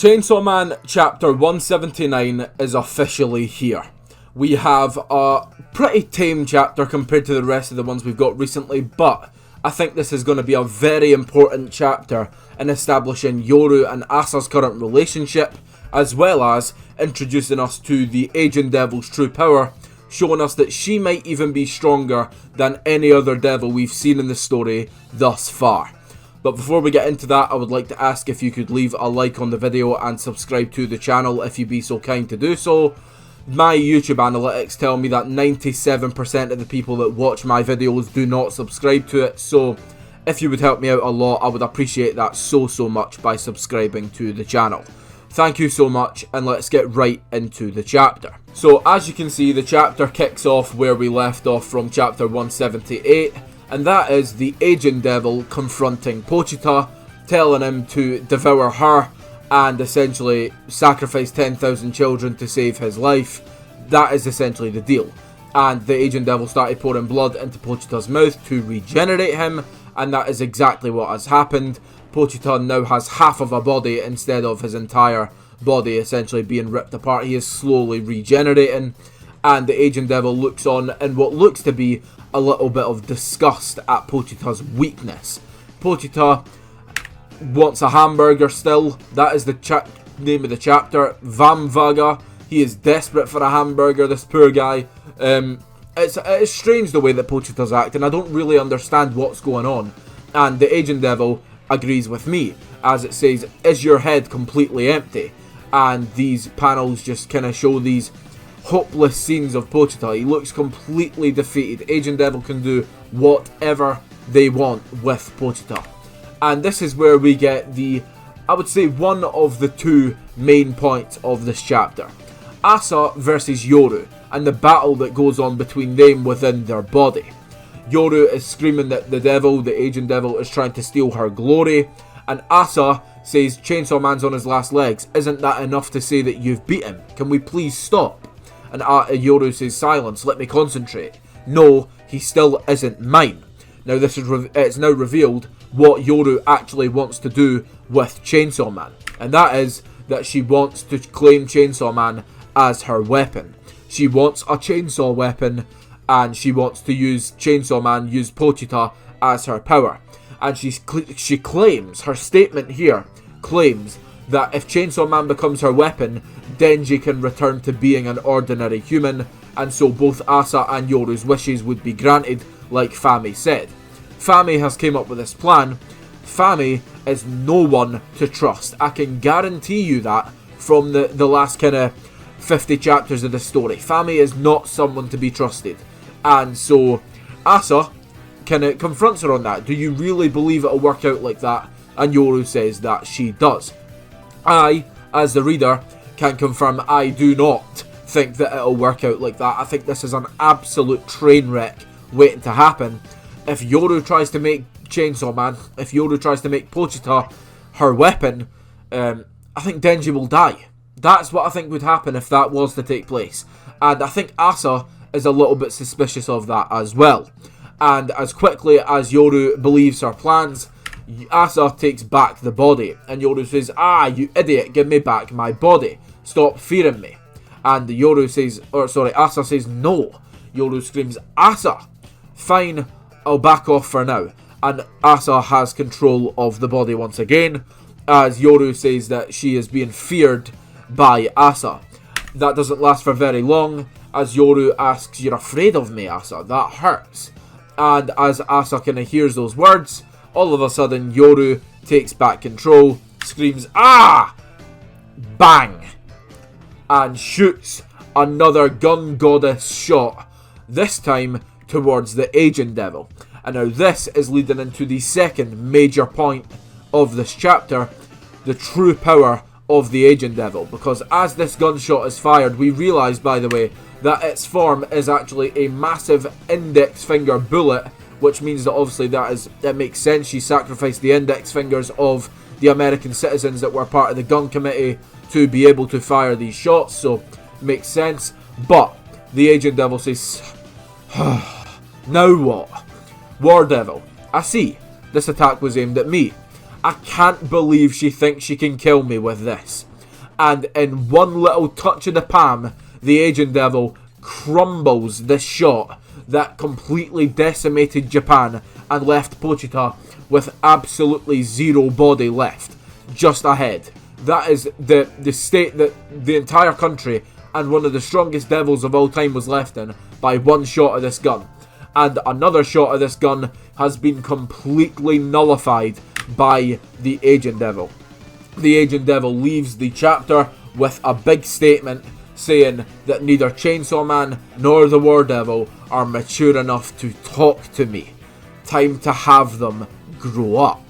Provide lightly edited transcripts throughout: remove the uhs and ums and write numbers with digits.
Chainsaw Man Chapter 179 is officially here. We have a pretty tame chapter compared to the rest of the ones we've got recently, but I think this is going to be a very important chapter in establishing Yoru and Asa's current relationship, as well as introducing us to the Aging Devil's true power, showing us that she might even be stronger than any other devil we've seen in the story thus far. But before we get into that, I would like to ask if you could leave a like on the video and subscribe to the channel if you'd be so kind to do so. My YouTube analytics tell me that 97% of the people that watch my videos do not subscribe to it, so if you would help me out a lot, I would appreciate that so much by subscribing to the channel. Thank you so much, and let's get right into the chapter. So as you can see, the chapter kicks off where we left off from chapter 178, and that is the Aging Devil confronting Pochita, telling him to devour her and essentially sacrifice 10,000 children to save his life. That is essentially the deal. And the Aging Devil started pouring blood into Pochita's mouth to regenerate him, and that is exactly what has happened. Pochita now has half of a body instead of his entire body essentially being ripped apart. He is slowly regenerating, and the Aging Devil looks on in what looks to be a little bit of disgust at Pochita's weakness. Pochita wants a hamburger still. That is the name of the chapter. Vamvaga. He is desperate for a hamburger, this poor guy. It's strange the way that Pochita's acting. I don't really understand what's going on. And the Aging Devil agrees with me, as it says, "Is your head completely empty?" And these panels just kind of show these hopeless scenes of Pochita. He looks completely defeated. Aging Devil can do whatever they want with Pochita. And this is where we get I would say, one of the two main points of this chapter. Asa versus Yoru, and the battle that goes on between them within their body. Yoru is screaming that the Aging Devil, is trying to steal her glory, and Asa says, "Chainsaw Man's on his last legs. Isn't that enough to say that you've beat him? Can we please stop?" And Yoru says, "Silence, let me concentrate." "No, he still isn't mine." Now it's now revealed what Yoru actually wants to do with Chainsaw Man, and that is that she wants to claim Chainsaw Man as her weapon. She wants a chainsaw weapon, and she wants to use use Pochita as her power. And she claims, her statement here claims, that if Chainsaw Man becomes her weapon, Denji can return to being an ordinary human, and so both Asa and Yoru's wishes would be granted, like Fami said. Fami has came up with this plan. Fami is no one to trust. I can guarantee you that from the last kind of 50 chapters of the story. Fami is not someone to be trusted. And so Asa kind of confronts her on that. "Do you really believe it'll work out like that?" And Yoru says that she does. I, as the reader, can confirm I do not think that it'll work out like that. I think this is an absolute train wreck waiting to happen. If Yoru tries to make Chainsaw Man, if Yoru tries to make Pochita her weapon, I think Denji will die. That's what I think would happen if that was to take place. And I think Asa is a little bit suspicious of that as well. And as quickly as Yoru believes her plans, Asa takes back the body, and Yoru says, "Ah, you idiot, give me back my body. Stop fearing me." And Asa says, "No." Yoru screams, "Asa!" "Fine, I'll back off for now." And Asa has control of the body once again, as Yoru says that she is being feared by Asa. That doesn't last for very long, as Yoru asks, "You're afraid of me, Asa? That hurts." And as Asa kind of hears those words, all of a sudden, Yoru takes back control, screams, "Ah!" Bang! And shoots another gun goddess shot, this time towards the Aging Devil. And now this is leading into the second major point of this chapter, the true power of the Aging Devil. Because as this gunshot is fired, we realise, by the way, that its form is actually a massive index finger bullet, which means that obviously that makes sense. She sacrificed the index fingers of the American citizens that were part of the gun committee to be able to fire these shots, so makes sense. But the Aging Devil says, "Now what? War Devil, I see. This attack was aimed at me. I can't believe she thinks she can kill me with this." and in one little touch of the palm, the Agent Devil crumbles this shot that completely decimated Japan and left Pochita with absolutely zero body left, just a head. That is the state that the entire country and one of the strongest devils of all time was left in by one shot of this gun. And another shot of this gun has been completely nullified by the Agent Devil. The Agent Devil leaves the chapter with a big statement saying that neither Chainsaw Man nor the War Devil are mature enough to talk to me. Time to have them grow up.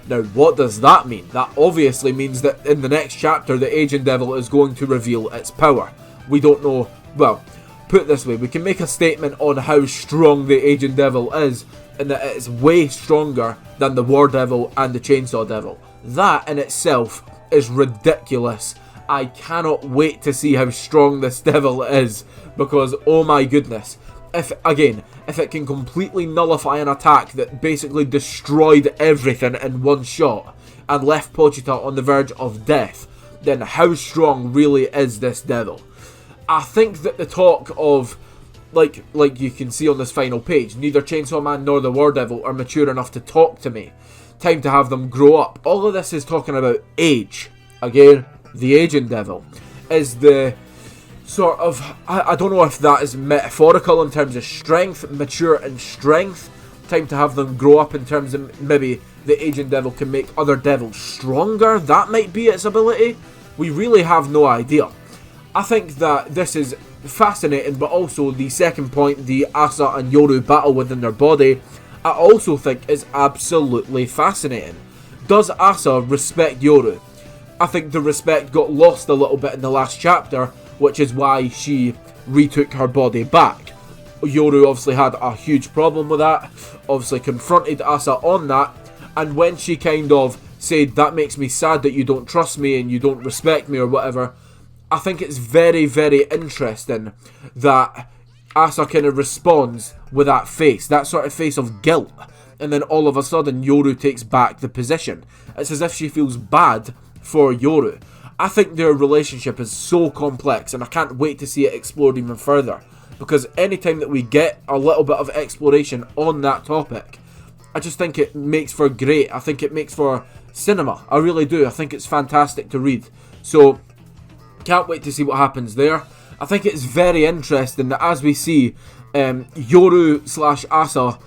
Now, what does that mean? That obviously means that in the next chapter, the Agent Devil is going to reveal its power. We don't know, well, put it this way, we can make a statement on how strong the Agent Devil is, and that it is way stronger than the War Devil and the Chainsaw Devil. That in itself is ridiculous. I cannot wait to see how strong this devil is, because oh my goodness, if it can completely nullify an attack that basically destroyed everything in one shot and left Pochita on the verge of death, then how strong really is this devil? I think that the talk of, like you can see on this final page, neither Chainsaw Man nor the War Devil are mature enough to talk to me. Time to have them grow up. All of this is talking about age. Again, the Agent Devil is the sort of, I don't know if that is metaphorical in terms of strength, mature in strength. Time to have them grow up in terms of maybe the Agent Devil can make other devils stronger. That might be its ability. We really have no idea. I think that this is fascinating, but also the second point, the Asa and Yoru battle within their body, I also think is absolutely fascinating. Does Asa respect Yoru? I think the respect got lost a little bit in the last chapter, which is why she retook her body back. Yoru obviously had a huge problem with that, obviously confronted Asa on that, and when she kind of said, that makes me sad that you don't trust me and you don't respect me or whatever, I think it's very, very interesting that Asa kind of responds with that face, that sort of face of guilt, and then all of a sudden Yoru takes back the position. It's as if she feels bad for Yoru. I think their relationship is so complex, and I can't wait to see it explored even further, because anytime that we get a little bit of exploration on that topic, I just think it makes for great. I think it makes for cinema. I really do. I think it's fantastic to read. So, can't wait to see what happens there. I think it's very interesting that as we see Yoru / Asa,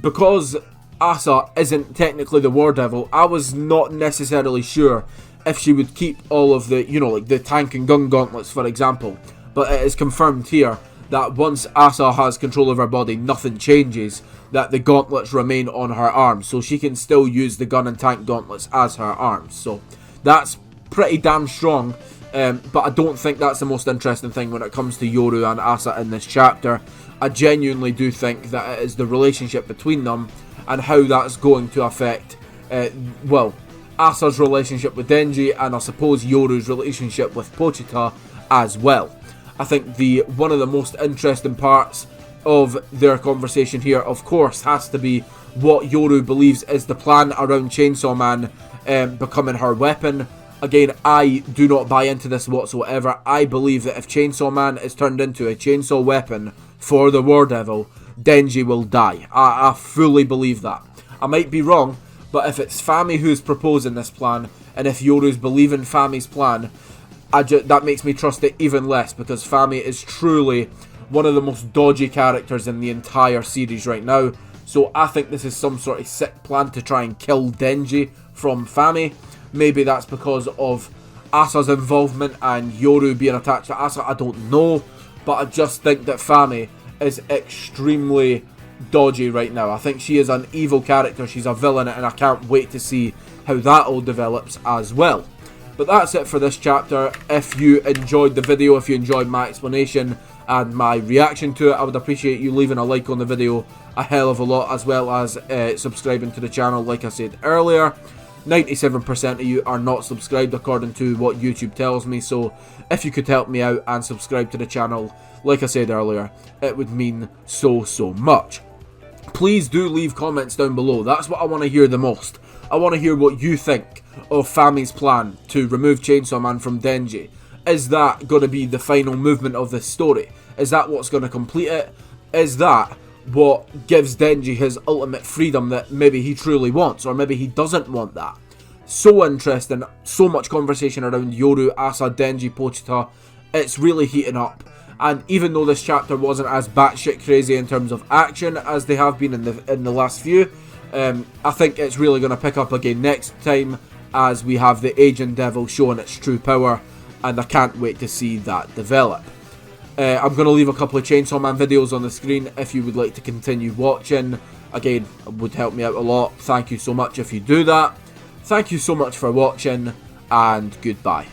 because Asa isn't technically the War Devil, I was not necessarily sure if she would keep all of the, like the tank and gun gauntlets, for example. But it is confirmed here that once Asa has control of her body, nothing changes, that the gauntlets remain on her arms. So she can still use the gun and tank gauntlets as her arms. So that's pretty damn strong. But I don't think that's the most interesting thing when it comes to Yoru and Asa in this chapter. I genuinely do think that it is the relationship between them and how that's going to affect, Asa's relationship with Denji, and I suppose Yoru's relationship with Pochita as well. I think one of the most interesting parts of their conversation here, of course, has to be what Yoru believes is the plan around Chainsaw Man becoming her weapon. Again, I do not buy into this whatsoever. I believe that if Chainsaw Man is turned into a chainsaw weapon for the War Devil, Denji will die. I fully believe that. I might be wrong, but if it's Fami who's proposing this plan, and if Yoru's believing Fami's plan, that makes me trust it even less, because Fami is truly one of the most dodgy characters in the entire series right now. So I think this is some sort of sick plan to try and kill Denji from Fami. Maybe that's because of Asa's involvement and Yoru being attached to Asa, I don't know. But I just think that Fami is extremely dodgy right now. I think she is an evil character, she's a villain, and I can't wait to see how that all develops as well. But that's it for this chapter. If you enjoyed the video, if you enjoyed my explanation and my reaction to it, I would appreciate you leaving a like on the video a hell of a lot, as well as subscribing to the channel like I said earlier. 97% of you are not subscribed according to what YouTube tells me, so if you could help me out and subscribe to the channel, like I said earlier, it would mean so much. Please do leave comments down below. That's what I want to hear the most. I want to hear what you think. of Fami's plan to remove Chainsaw Man from Denji? Is that going to be the final movement of this story? Is that what's going to complete it? Is that what gives Denji his ultimate freedom that maybe he truly wants, or maybe he doesn't want that? So interesting, so much conversation around Yoru, Asa, Denji, Pochita. It's really heating up, and even though this chapter wasn't as batshit crazy in terms of action as they have been in the last few, I think it's really going to pick up again next time as we have the Agent Devil showing its true power, and I can't wait to see that develop. I'm going to leave a couple of Chainsaw Man videos on the screen if you would like to continue watching. Again, it would help me out a lot. Thank you so much if you do that. Thank you so much for watching, and goodbye.